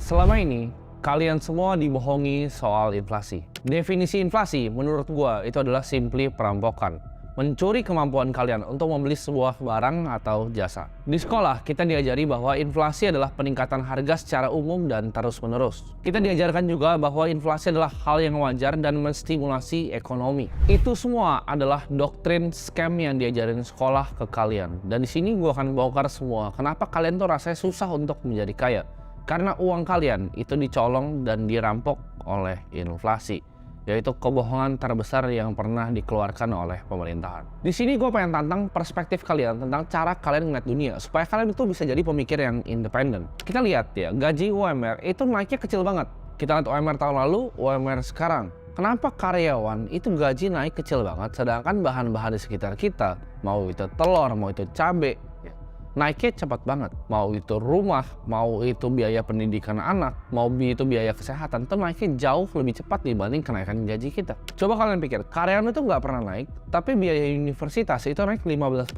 Selama ini, kalian semua dibohongi soal inflasi. Definisi inflasi menurut gua itu adalah simply perampokan. Mencuri kemampuan kalian untuk membeli sebuah barang atau jasa. Di sekolah, kita diajari bahwa inflasi adalah peningkatan harga secara umum dan terus-menerus. Kita diajarkan juga bahwa inflasi adalah hal yang wajar dan menstimulasi ekonomi. Itu semua adalah doktrin scam yang diajarin sekolah ke kalian. Dan di sini gua akan bongkar semua. Kenapa kalian tuh rasanya susah untuk menjadi kaya? Karena uang kalian itu dicolong dan dirampok oleh inflasi, yaitu kebohongan terbesar yang pernah dikeluarkan oleh pemerintahan. Di sini gue pengen tantang perspektif kalian tentang cara kalian ngeliat dunia, supaya kalian itu bisa jadi pemikir yang independen. Kita lihat ya, gaji UMR itu naiknya kecil banget. Kita lihat UMR tahun lalu, UMR sekarang. Kenapa karyawan itu gaji naik kecil banget, sedangkan bahan-bahan di sekitar kita, mau itu telur, mau itu cabai, naiknya cepat banget. Mau itu rumah, mau itu biaya pendidikan anak, mau itu biaya kesehatan, itu naiknya jauh lebih cepat dibanding kenaikan gaji kita. Coba kalian pikir, karyawan itu nggak pernah naik, tapi biaya universitas itu naik 15%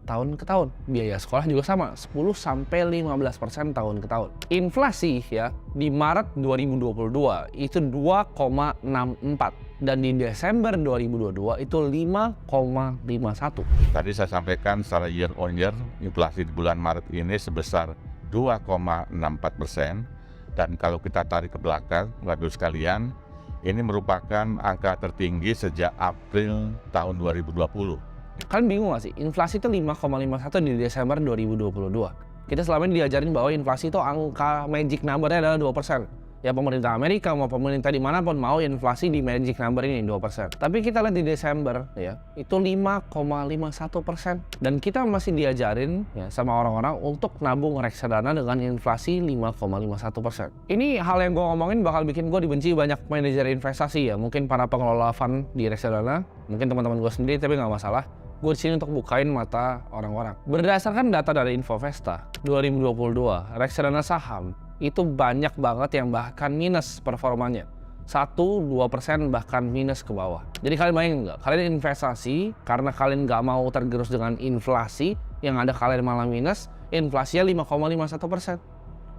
tahun ke tahun. Biaya sekolah juga sama, 10-15% tahun ke tahun. Inflasi ya, di Maret 2022 itu 2,64. Dan di Desember 2022 itu 5,51. Tadi saya sampaikan secara year on year, inflasi di bulan Maret ini sebesar 2,64%. Dan kalau kita tarik ke belakang, Bapak-Ibu sekalian, ini merupakan angka tertinggi sejak April tahun 2020. Kalian bingung gak sih? Inflasi itu 5,51 di Desember 2022. Kita selama ini diajarin bahwa inflasi itu angka magic number-nya adalah 2%. Ya pemerintah Amerika mau pemerintah dimanapun mau inflasi di magic number ini 2%. Tapi kita lihat di Desember ya itu 5,51%. Dan kita masih diajarin ya sama orang-orang untuk nabung reksadana dengan inflasi 5,51%. Ini hal yang gue ngomongin bakal bikin gue dibenci banyak manajer investasi ya. Mungkin para pengelola fund di reksadana, mungkin teman-teman gue sendiri, tapi nggak masalah. Gue di sini untuk bukain mata orang-orang. Berdasarkan data dari Infovesta 2022, reksadana saham itu banyak banget yang bahkan minus performanya. 1-2% bahkan minus ke bawah. Jadi kalian bayangin nggak? Kalian investasi karena kalian nggak mau tergerus dengan inflasi, yang ada kalian malah minus, inflasinya 5,51%.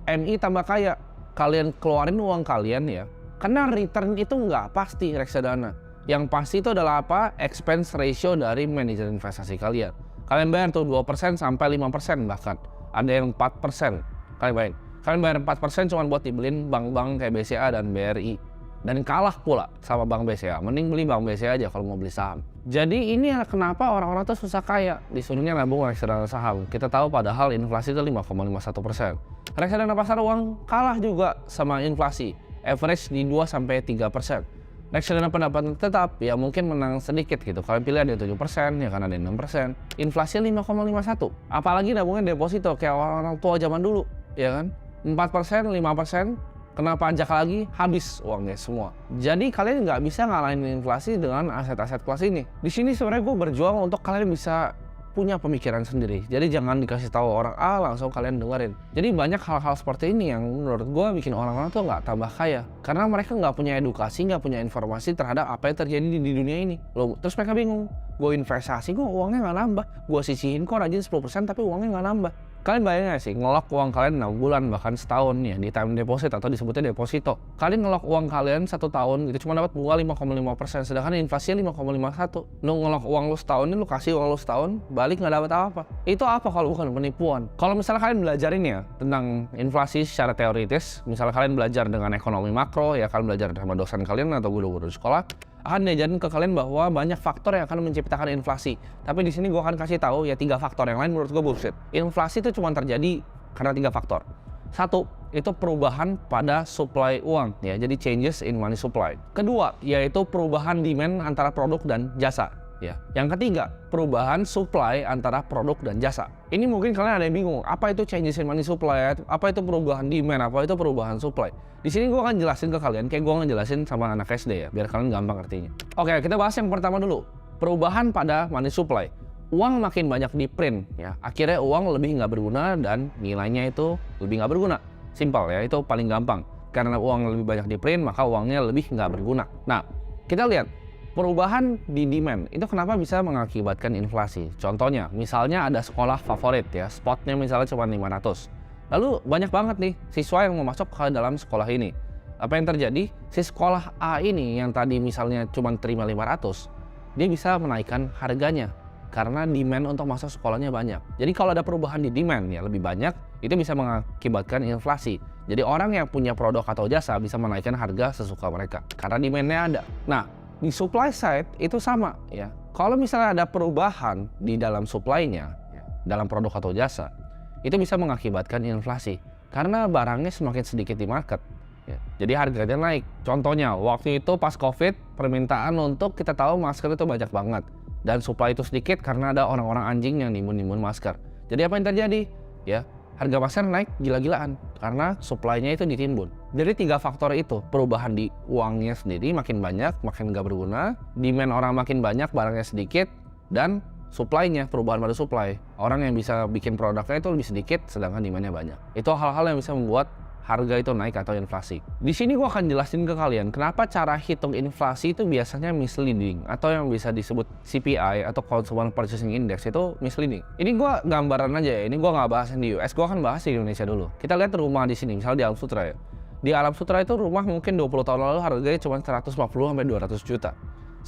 MI tambah kaya, kalian keluarin uang kalian ya, karena return itu nggak pasti reksadana. Yang pasti itu adalah apa? Expense ratio dari manajer investasi kalian. Kalian bayar tuh 2% sampai 5% bahkan. Ada yang 4%. Kalian bayar. Kalian bayar 4% cuma buat dibeliin bank-bank kayak BCA dan BRI. Dan kalah pula sama bank BCA. Mending beli bank BCA aja kalau mau beli saham. Jadi ini kenapa orang-orang tuh susah kaya. Disuruhnya nabung reksadana saham. Kita tahu padahal inflasi itu 5,51%. Reksadana pasar uang kalah juga sama inflasi. Average di 2-3%. Reksadana pendapatan tetap ya mungkin menang sedikit gitu. Kalian pilih ada 7%, ya kan ada 6%. Inflasi 5,51. Apalagi nabungnya deposito kayak orang tua zaman dulu, ya kan? 4%, 5%, kena pajak lagi, habis uangnya semua. Jadi kalian nggak bisa ngalahin inflasi dengan aset-aset kelas ini. Di sini sebenarnya gue berjuang untuk kalian bisa punya pemikiran sendiri. Jadi jangan dikasih tahu orang langsung kalian dengerin. Jadi banyak hal-hal seperti ini yang menurut gue bikin orang-orang tuh nggak tambah kaya. Karena mereka nggak punya edukasi, nggak punya informasi terhadap apa yang terjadi di dunia ini. Loh, terus mereka bingung. Gue investasi, gue uangnya nggak nambah. Gue sisihin kok rajin 10% tapi uangnya nggak nambah. Kalian bayangin gak sih, ngelok uang kalian 6 bulan bahkan setahun ya di time deposit atau disebutnya deposito. Kalian ngelok uang kalian 1 tahun gitu cuma dapat bunga 5,5%, sedangkan inflasinya 5,51. Lu ngelok uang lu setahun ini, lu kasih uang lu setahun, balik nggak dapat apa-apa. Itu apa kalau bukan penipuan? Kalau misalnya kalian belajarin ya tentang inflasi secara teoritis, misalnya kalian belajar dengan ekonomi makro ya, kalian belajar sama dosen kalian atau guru-guru di sekolah, akan diajarin ke kalian bahwa banyak faktor yang akan menciptakan inflasi. Tapi di sini gue akan kasih tahu ya 3 faktor, yang lain menurut gue bullshit. Inflasi itu cuma terjadi karena 3 faktor. 1, itu perubahan pada supply uang ya, jadi changes in money supply. Kedua, yaitu perubahan demand antara produk dan jasa. Ya. Yang ketiga, perubahan supply antara produk dan jasa. Ini mungkin kalian ada yang bingung, apa itu changes in money supply, apa itu perubahan demand, apa itu perubahan supply. Di sini gue akan jelasin ke kalian, kayak gue ngejelasin sama anak SD ya, biar kalian gampang artinya. Oke, kita bahas yang pertama dulu, perubahan pada money supply. Uang makin banyak di print, ya, akhirnya uang lebih nggak berguna dan nilainya itu lebih nggak berguna. Simpel ya, itu paling gampang. Karena uang lebih banyak di print, maka uangnya lebih nggak berguna. Nah, kita lihat. Perubahan di demand itu kenapa bisa mengakibatkan inflasi. Contohnya, misalnya ada sekolah favorit ya, spotnya misalnya cuma 500. Lalu banyak banget nih siswa yang mau masuk ke dalam sekolah ini. Apa yang terjadi? Si sekolah A ini yang tadi misalnya cuma terima 500, dia bisa menaikkan harganya karena demand untuk masuk sekolahnya banyak. Jadi kalau ada perubahan di demand ya lebih banyak, itu bisa mengakibatkan inflasi. Jadi orang yang punya produk atau jasa bisa menaikkan harga sesuka mereka karena demand-nya ada. Nah, di supply side itu sama ya. Kalau misalnya ada perubahan di dalam supply-nya, dalam produk atau jasa, itu bisa mengakibatkan inflasi karena barangnya semakin sedikit di market. Ya, jadi harganya naik. Contohnya, waktu itu pas COVID, permintaan untuk kita tahu masker itu banyak banget. Dan supply itu sedikit karena ada orang-orang anjing yang nimbun-nimbun masker. Jadi apa yang terjadi? Ya, harga masker naik gila-gilaan karena supply-nya itu ditimbun. Jadi 3 faktor itu, perubahan di uangnya sendiri makin banyak, makin nggak berguna, demand orang makin banyak, barangnya sedikit, dan supply-nya, perubahan pada supply. Orang yang bisa bikin produknya itu lebih sedikit, sedangkan demand-nya banyak. Itu hal-hal yang bisa membuat harga itu naik atau inflasi. Di sini gua akan jelasin ke kalian kenapa cara hitung inflasi itu biasanya misleading atau yang bisa disebut CPI atau Consumer Purchasing Index itu misleading. Ini gua gambaran aja ya, ini gua nggak bahas yang di US, gua akan bahas di Indonesia dulu. Kita lihat rumah di sini, misalnya di Alam Sutra ya. Di Alam Sutra itu rumah mungkin 20 tahun lalu harganya cuma 150 sampai 200 juta.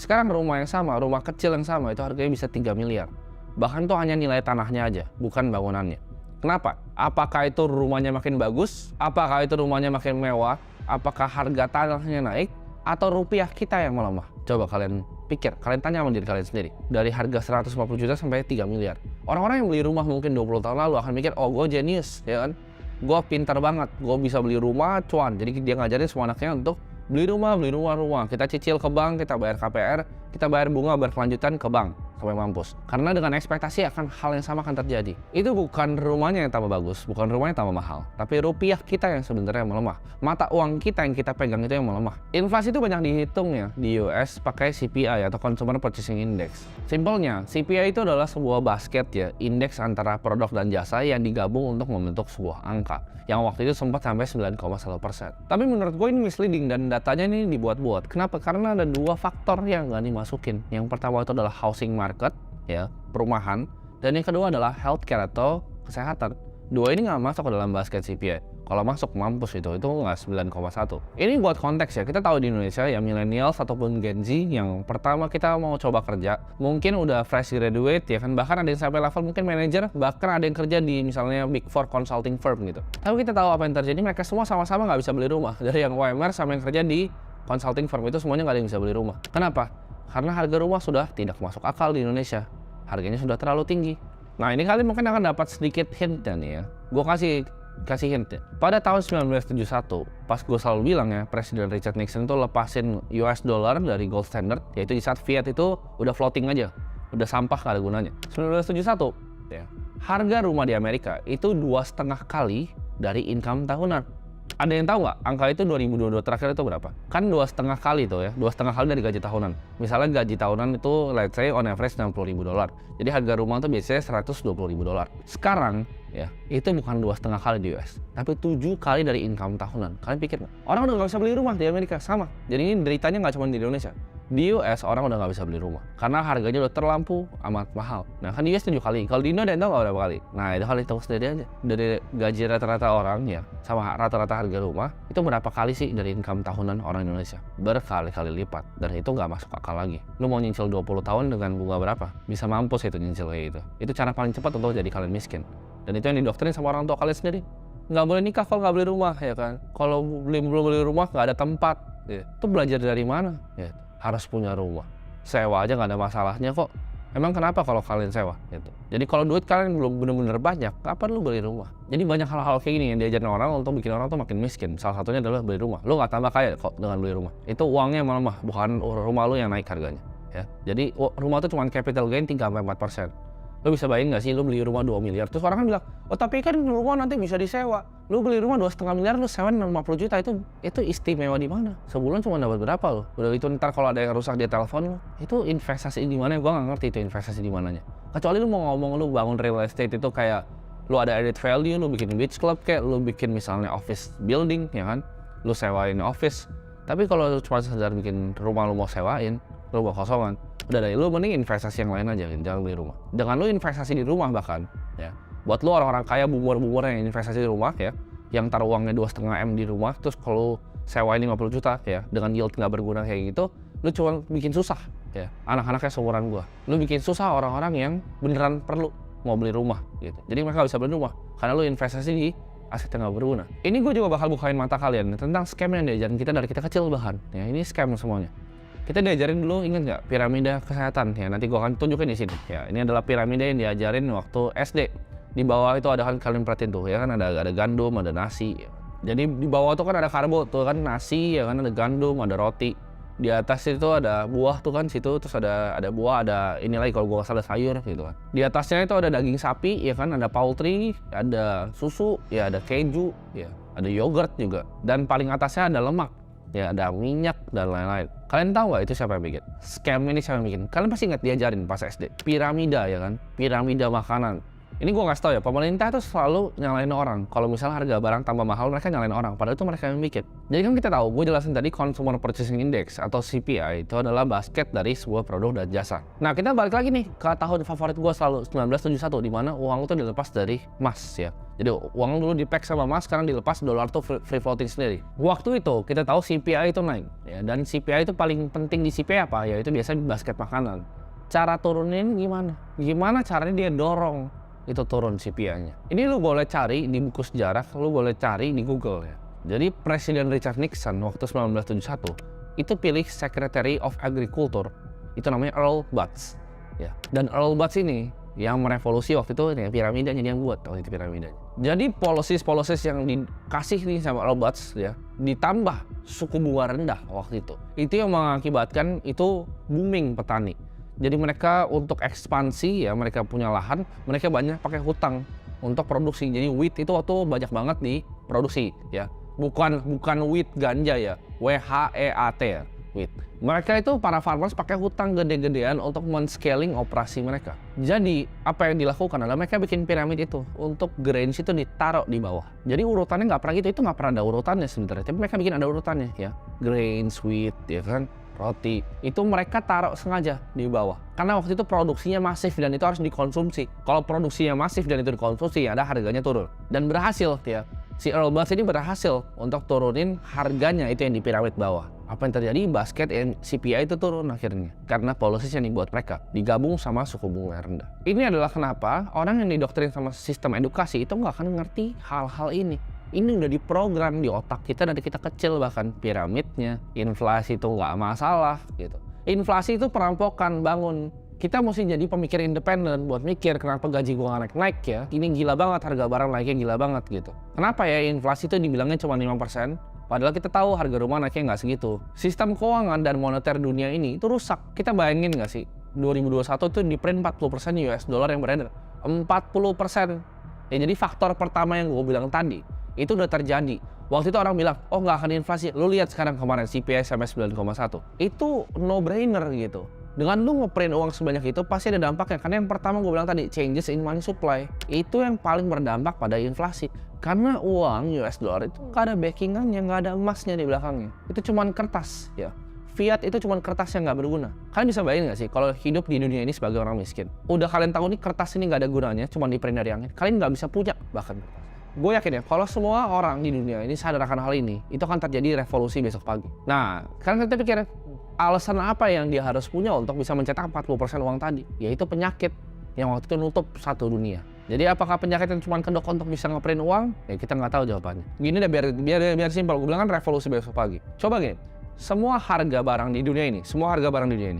Sekarang rumah yang sama, rumah kecil yang sama itu harganya bisa 3 miliar. Bahkan itu hanya nilai tanahnya aja, bukan bangunannya. Kenapa? Apakah itu rumahnya makin bagus? Apakah itu rumahnya makin mewah? Apakah harga tanahnya naik? Atau rupiah kita yang melemah? Coba kalian pikir, kalian tanya sama diri kalian sendiri. Dari harga 150 juta sampai 3 miliar. Orang-orang yang beli rumah mungkin 20 tahun lalu akan mikir, oh gue jenius, ya kan? Gue pintar banget, gue bisa beli rumah, cuan. Jadi dia ngajarin semua anaknya untuk beli rumah. Kita cicil ke bank, kita bayar KPR, kita bayar bunga berkelanjutan ke bank sampai mampus. Karena dengan ekspektasi akan hal yang sama akan terjadi. Itu bukan rumahnya yang tambah bagus, bukan rumahnya yang tambah mahal, tapi rupiah kita yang sebenarnya melemah. Mata uang kita yang kita pegang itu yang melemah. Inflasi itu banyak dihitung ya di US pakai CPI atau Consumer Purchasing Index. Simpelnya, CPI itu adalah sebuah basket ya, indeks antara produk dan jasa yang digabung untuk membentuk sebuah angka yang waktu itu sempat sampai 9,1%. Tapi menurut gue ini misleading dan datanya ini dibuat-buat. Kenapa? Karena ada 2 faktor yang nggak dimasukin. Yang pertama itu adalah housing market, ya, perumahan. Dan yang kedua adalah healthcare atau kesehatan. 2 ini nggak masuk ke dalam basket CPI. Kalau masuk mampus itu nggak 9,1. Ini buat konteks ya, kita tahu di Indonesia ya millennials ataupun Gen Z yang pertama kita mau coba kerja, mungkin udah fresh graduate ya kan, bahkan ada yang sampai level mungkin manager, bahkan ada yang kerja di misalnya Big Four consulting firm gitu. Tapi kita tahu apa yang terjadi, mereka semua sama-sama nggak bisa beli rumah. Dari yang UMR sampai yang kerja di consulting firm itu semuanya nggak ada yang bisa beli rumah. Kenapa? Karena harga rumah sudah tidak masuk akal di Indonesia. Harganya sudah terlalu tinggi. Nah ini kalian mungkin akan dapat sedikit hint nih ya. Gue kasih hint ya. Pada tahun 1971, pas gue selalu bilang ya, Presiden Richard Nixon itu lepasin US dollar dari gold standard, yaitu di saat fiat itu udah floating aja, udah sampah gak ada gunanya. 1971, ya, harga rumah di Amerika itu 2,5 kali dari income tahunan. Ada yang tahu nggak angka itu 2022 terakhir itu berapa? Kan 2,5 kali tuh ya, 2,5 kali dari gaji tahunan. Misalnya gaji tahunan itu let's say on average $60.000. Jadi harga rumah itu biasanya $120.000. Sekarang ya, itu bukan 2,5 kali di US, tapi 7 kali dari income tahunan. Kalian pikir nggak? Orang udah nggak bisa beli rumah di Amerika, sama. Jadi ini deritanya nggak cuma di Indonesia. Di US orang udah nggak bisa beli rumah karena harganya udah terlampau amat mahal. Nah kan di US 7 kali, kalau di Indo ada yang tahu nggak berapa kali? Nah itu kali tahu sendiri aja. Dari gaji rata-rata orang ya sama rata-rata harga rumah itu berapa kali sih dari income tahunan orang Indonesia? Berkali-kali lipat, dan itu nggak masuk akal lagi. Lu mau nyicil 20 tahun dengan bunga berapa? Bisa mampus itu nyicil kayak gitu. Itu cara paling cepat untuk jadi kalian miskin. Dan itu yang didoktrin sama orang tua kalian sendiri. Nggak boleh nikah kalau nggak beli rumah ya kan. Kalau belum beli rumah nggak ada tempat. Ya. Itu belajar dari mana? Ya. Harus punya rumah. Sewa aja nggak ada masalahnya kok. Emang kenapa kalau kalian sewa? Gitu. Jadi kalau duit kalian belum bener-bener banyak, kapan lu beli rumah? Jadi banyak hal-hal kayak gini yang diajarin orang untuk bikin orang tuh makin miskin. Salah satunya adalah beli rumah. Lu nggak tambah kaya kok dengan beli rumah. Itu uangnya melemah, bukan rumah lu yang naik harganya. Ya. Jadi rumah itu cuma capital gain 3-4%. Lo bisa bayangin nggak sih lo beli rumah 2 miliar, terus orang kan bilang, oh tapi kan rumah nanti bisa disewa. Lo beli rumah 2,5 miliar, lo sewa 50 juta, itu istimewa di mana? Sebulan cuma dapat berapa lo? Udah itu ntar kalau ada yang rusak dia telepon lo, itu investasi di mana? Gue nggak ngerti itu investasi di mananya. Kecuali lo mau ngomong lo bangun real estate itu kayak lo ada added value, lo bikin beach club kayak lo bikin misalnya office building, ya kan? Lo sewain office. Tapi kalau cuma sekedar bikin rumah lo mau sewain, rumah kosongan, udah deh, lu mending investasi yang lain aja, jangan beli rumah. Dengan lu investasi di rumah bahkan, ya, Buat lu orang-orang kaya, boomer-boomer yang investasi di rumah ya, yang taruh uangnya 2,5 M di rumah, terus kalau sewain 50 juta ya, dengan yield nggak berguna kayak gitu, lu cuma bikin susah ya, anak-anaknya seumuran gua. Lu bikin susah orang-orang yang beneran perlu mau beli rumah gitu. Jadi mereka nggak bisa beli rumah, karena lu investasi di aset yang nggak berguna. Ini gue juga bakal bukain mata kalian tentang scam yang diajarin kita dari kita kecil bahkan. Ya ini scam semuanya. Kita diajarin dulu, ingat nggak, piramida kesehatan ya, nanti gue akan tunjukin di sini. Ya ini adalah piramida yang diajarin waktu SD. Di bawah itu ada, kan kalian perhatiin tuh ya kan, ada gandum, ada nasi. Jadi di bawah tuh kan ada karbo tuh kan, nasi ya kan, ada gandum, ada roti. Di atas itu ada buah tuh kan situ, terus ada buah, ada ini lagi kalau gue nggak salah sayur gitu kan. Di atasnya itu ada daging sapi ya kan, ada poultry, ada susu, ya ada keju, ya ada yogurt juga. Dan paling atasnya ada lemak, ya ada minyak dan lain-lain. Kalian tahu nggak itu siapa yang bikin? Scam ini siapa yang bikin? Kalian pasti ingat diajarin pas SD. Piramida ya kan, piramida makanan. Ini gue ngasih tau ya, pemerintah tuh selalu nyalain orang. Kalau misalnya harga barang tambah mahal, mereka nyalain orang. Padahal itu mereka yang bikin. Jadi kan kita tahu, gue jelasin tadi Consumer Purchasing Index atau CPI itu adalah basket dari sebuah produk dan jasa. Nah kita balik lagi nih ke tahun favorit gue selalu, 1971, di mana uang itu dilepas dari emas ya. Jadi uang dulu di-pack sama emas, sekarang dilepas, dolar tuh free floating sendiri. Waktu itu kita tahu CPI itu naik ya, dan CPI itu paling penting di CPI apa? Ya itu biasanya basket makanan. Cara turunin gimana? Gimana caranya dia dorong itu turun CPI-nya. Ini lu boleh cari di buku sejarah, lu boleh cari di Google ya. Jadi Presiden Richard Nixon waktu 1971 itu pilih Secretary of Agriculture, itu namanya Earl Butz ya. Dan Earl Butz ini yang merevolusi waktu itu ya, piramidanya dia yang buat waktu itu piramidanya. Jadi policies yang dikasih nih sama Earl Butz ya, ditambah suku bunga rendah waktu itu yang mengakibatkan itu booming petani. Jadi mereka untuk ekspansi ya, mereka punya lahan, mereka banyak pakai hutang untuk produksi. Jadi wheat itu waktu banyak banget diproduksi ya. Bukan wheat ganja ya, WHEAT ya, wheat. Mereka itu para farmers pakai hutang gede-gedean untuk men-scaling operasi mereka. Jadi apa yang dilakukan adalah mereka bikin piramid itu untuk grains itu ditaruh di bawah. Jadi urutannya nggak pernah gitu, itu nggak pernah ada urutannya sebenarnya. Tapi mereka bikin ada urutannya ya, grains, wheat ya kan. Roti itu mereka taruh sengaja di bawah karena waktu itu produksinya masif dan itu harus dikonsumsi. Kalau produksinya masif dan itu dikonsumsi, ya ada harganya turun. Dan berhasil ya, si Earl Butz ini berhasil untuk turunin harganya itu yang di piramid bawah. Apa yang terjadi? Basket CPI itu turun akhirnya karena policies yang dibuat mereka digabung sama suku bunga rendah. Ini adalah kenapa orang yang didoktrin sama sistem edukasi itu nggak akan ngerti hal-hal ini. Ini udah diprogram di otak kita dari kita kecil, bahkan piramidnya, inflasi itu nggak masalah gitu. Inflasi itu perampokan, bangun. Kita mesti jadi pemikir independen buat mikir kenapa gaji gua nggak naik ya. Ini gila banget, harga barang naiknya gila banget gitu. Kenapa ya inflasi itu dibilangnya cuma 5%? Padahal kita tahu harga rumah naiknya nggak segitu. Sistem keuangan dan moneter dunia ini itu rusak. Kita bayangin nggak sih, 2021 itu di print 40% US dollar yang beredar. 40%. Ya, jadi faktor pertama yang gue bilang tadi, itu udah terjadi. Waktu itu orang bilang, oh nggak akan inflasi. Lu lihat sekarang kemarin CPI sampai 9,1. Itu no brainer gitu. Dengan lu ngeprint uang sebanyak itu pasti ada dampaknya. Karena yang pertama gue bilang tadi, changes in money supply. Itu yang paling berdampak pada inflasi. Karena uang US dollar itu nggak ada backingannya, nggak ada emasnya di belakangnya. Itu cuman kertas ya. Fiat itu cuma kertas yang nggak berguna. Kalian bisa bayangin nggak sih kalau hidup di dunia ini sebagai orang miskin? Udah kalian tahu nih kertas ini nggak ada gunanya, cuma di print dari angin. Kalian nggak bisa punya bahkan kertas. Gue yakin ya, kalau semua orang di dunia ini sadar akan hal ini, itu akan terjadi revolusi besok pagi. Nah, kan kita pikir, alasan apa yang dia harus punya untuk bisa mencetak 40% uang tadi? Yaitu penyakit yang waktu itu nutup satu dunia. Jadi apakah penyakit yang cuma kedok untuk bisa ngeprint uang? Ya kita nggak tahu jawabannya. Gini deh, biar simpel. Gue bilang kan revolusi besok pagi. Coba gini, semua harga barang di dunia ini,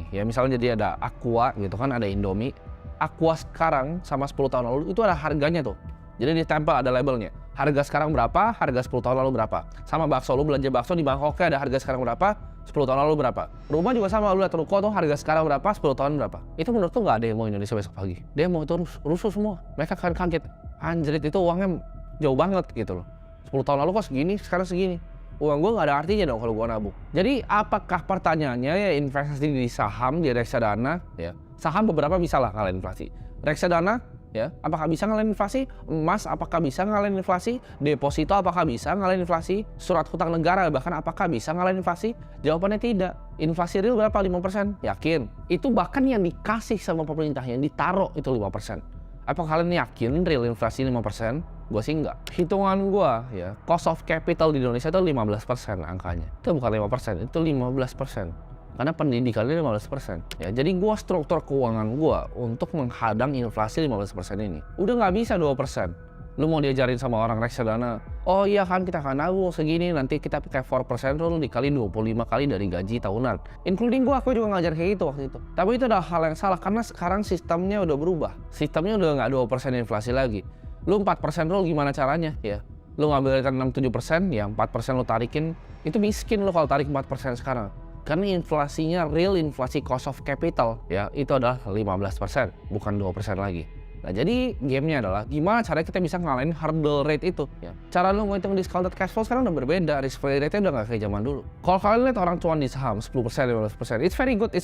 ya misalnya jadi ada Aqua gitu kan, ada Indomie. Aqua sekarang sama 10 tahun lalu itu ada harganya tuh. Jadi ditempel ada labelnya. Harga sekarang berapa, harga 10 tahun lalu berapa. Sama bakso, lu belanja bakso di Bangkoknya ada harga sekarang berapa, 10 tahun lalu berapa. Rumah juga sama, lu lihat ruko tuh harga sekarang berapa, 10 tahun berapa. Itu menurut tuh nggak ada yang mau Indonesia besok pagi. Demo itu rusuh semua. Mereka akan kaget. Anjrit, itu uangnya jauh banget gitu loh. 10 tahun lalu kok segini, sekarang segini. Uang gue nggak ada artinya dong kalau gue nabung. Jadi apakah pertanyaannya ya investasi di saham, di reksadana ya. Saham beberapa bisa lah ngalahin inflasi. Reksadana ya, apakah bisa ngalahin inflasi? Emas apakah bisa ngalahin inflasi? Deposito apakah bisa ngalahin inflasi? Surat hutang negara bahkan apakah bisa ngalahin inflasi? Jawabannya tidak. Inflasi real berapa? 5%? Yakin. Itu bahkan yang dikasih sama pemerintah, yang ditaruh itu 5%. Apa kalian yakin real inflasi 5%? Gue sih enggak. Hitungan gue ya, cost of capital di Indonesia itu 15% angkanya. Itu bukan 5%, itu 15%. Karena pendidikannya 15%. Ya, jadi gue struktur keuangan gue untuk menghadang inflasi 15% ini. Udah nggak bisa 2%. Lu mau diajarin sama orang reksadana, oh iya kan kita akan nabung segini, nanti kita pakai 4% lu dikali 25 kali dari gaji tahunan. Including aku juga ngajar kayak gitu waktu itu. Tapi itu adalah hal yang salah, karena sekarang sistemnya udah berubah. Sistemnya udah nggak 2% inflasi lagi. Lu 4% lu gimana caranya ya? Lu ngambil 6-7%, ya 4% lu tarikin, itu miskin lu kalau tarik 4% sekarang. Karena inflasinya, real inflasi cost of capital ya, itu adalah 15%, bukan 2% lagi. Nah, jadi gamenya adalah gimana caranya kita bisa ngalahin hurdle rate itu ya. Cara lu ngitung discounted cash flow sekarang udah berbeda, risk free rate-nya udah nggak kayak zaman dulu. Kalau kalian lihat orang cuan di saham 10%, 15%, it's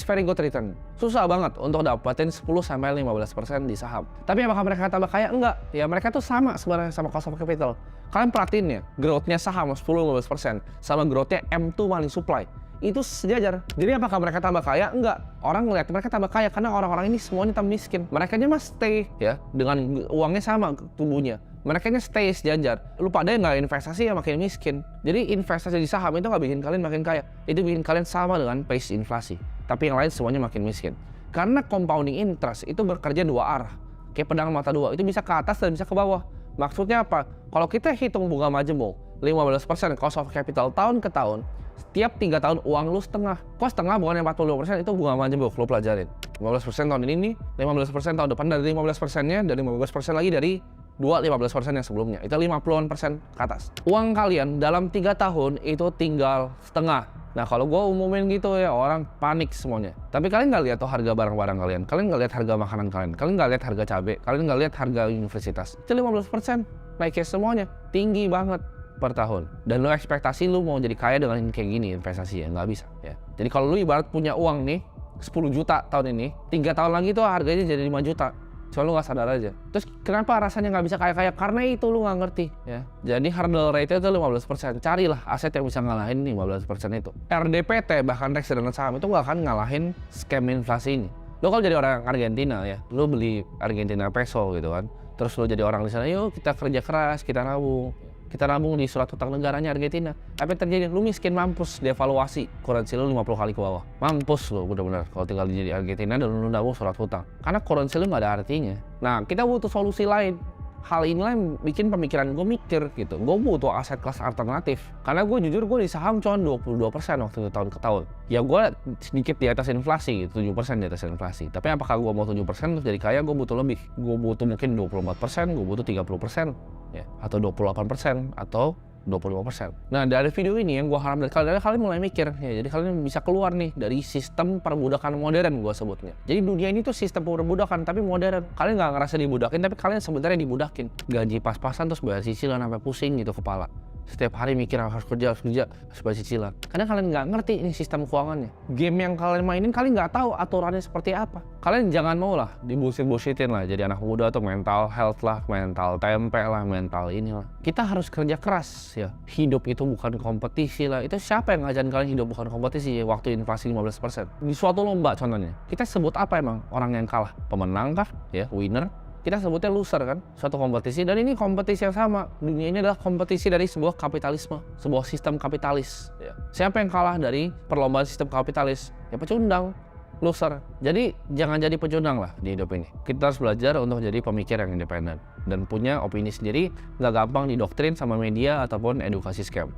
very good return. Susah banget untuk dapetin 10-15% di saham. Tapi apakah mereka tambah kaya? Enggak. Ya mereka tuh sama sebenarnya sama cost of capital. Kalian perhatiin ya, growth-nya saham 10-15% sama growth-nya M2 money supply. Itu sejajar. Jadi apakah mereka tambah kaya? Enggak. Orang ngeliat mereka tambah kaya karena orang-orang ini semuanya tambah miskin. Mereka aja mas stay ya dengan uangnya sama tubuhnya. Mereka nya stay sejajar. Lu pada nggak investasi ya makin miskin. Jadi investasi di saham itu nggak bikin kalian makin kaya. Itu bikin kalian sama dengan pace inflasi. Tapi yang lain semuanya makin miskin. Karena compounding interest itu bekerja dua arah. Kayak pedang mata dua. Itu bisa ke atas dan bisa ke bawah. Maksudnya apa? Kalau kita hitung bunga majemuk 15% cost of capital tahun ke tahun, setiap 3 tahun uang lu setengah. Kok setengah bukan yang 40%, itu bunga majemuk, lu pelajarin. 15% tahun ini, 15% tahun depan, dari 15%-nya, dari 15% lagi dari 15% yang sebelumnya. Itu 50% ke atas. Uang kalian dalam 3 tahun itu tinggal setengah. Nah kalau gue umumin gitu ya, orang panik semuanya. Tapi kalian nggak lihat tuh harga barang-barang kalian. Kalian nggak lihat harga makanan kalian. Kalian nggak lihat harga cabai. Kalian nggak lihat harga universitas. Itu 15% naiknya semuanya. Tinggi banget per tahun. Dan lo ekspektasi lo mau jadi kaya dengan kayak gini investasi ya, nggak bisa ya. Jadi kalau lo ibarat punya uang nih 10 juta tahun ini, 3 tahun lagi tuh harganya jadi 5 juta. Soalnya lo nggak sadar aja. Terus kenapa rasanya nggak bisa kaya-kaya? Karena itu lo nggak ngerti ya. Jadi hurdle rate itu 15%. Carilah aset yang bisa ngalahin 15% itu. RDPT bahkan reksadana saham itu nggak akan ngalahin scam inflasi ini. Lo kalau jadi orang Argentina ya, lo beli Argentina peso gitu kan. Terus lo jadi orang di sana, yuk kita kerja keras, kita nabung. Kita nabung di surat hutang negaranya Argentina. Apa yang terjadi? Lu miskin, mampus, devaluasi. Currency lu 50 kali ke bawah. Mampus lu bener-bener kalau tinggal di Argentina dan lu nabung surat hutang. Karena currency lu nggak ada artinya. Nah, kita butuh solusi lain. Hal inilah yang bikin pemikiran gue mikir gitu. Gue butuh aset kelas alternatif. Karena gue jujur gue di saham cuma 22% waktu itu tahun ke tahun. Ya gue sedikit di atas inflasi, 7% di atas inflasi. Tapi apakah gue mau 7% terus jadi kaya? Gue butuh lebih. Gue butuh mungkin 24%, gue butuh 30%. Ya, atau 28% atau 25%. Nah dari video ini yang gue harap dari kalian mulai mikir ya, jadi kalian bisa keluar nih dari sistem perbudakan modern gue sebutnya. Jadi dunia ini tuh sistem perbudakan tapi modern. Kalian nggak ngerasa dibudakin tapi kalian sebenarnya dibudakin. Gaji pas-pasan terus bayar cicilan sampai pusing gitu kepala. Setiap hari mikir harus kerja, harus bayar cicilan. Karena kalian nggak ngerti ini sistem keuangannya. Game yang kalian mainin kalian nggak tahu aturannya seperti apa. Kalian jangan mau lah dibullshit-bullshitin lah. Jadi anak muda tuh mental health lah, mental tempe lah, mental inilah. Kita harus kerja keras ya. Hidup itu bukan kompetisi lah. Itu siapa yang ngajarin kalian hidup bukan kompetisi ya, waktu inflasi 15%? Di suatu lomba contohnya. Kita sebut apa emang orang yang kalah? Pemenang kah? Ya, winner. Kita sebutnya loser kan, suatu kompetisi. Dan ini kompetisi yang sama. Dunia ini adalah kompetisi dari sebuah kapitalisme, sebuah sistem kapitalis. Ya. Siapa yang kalah dari perlombaan sistem kapitalis? Ya pecundang, loser. Jadi jangan jadi pecundang lah di hidup ini. Kita harus belajar untuk jadi pemikir yang independen dan punya opini sendiri. Nggak gampang didoktrin sama media ataupun edukasi scam.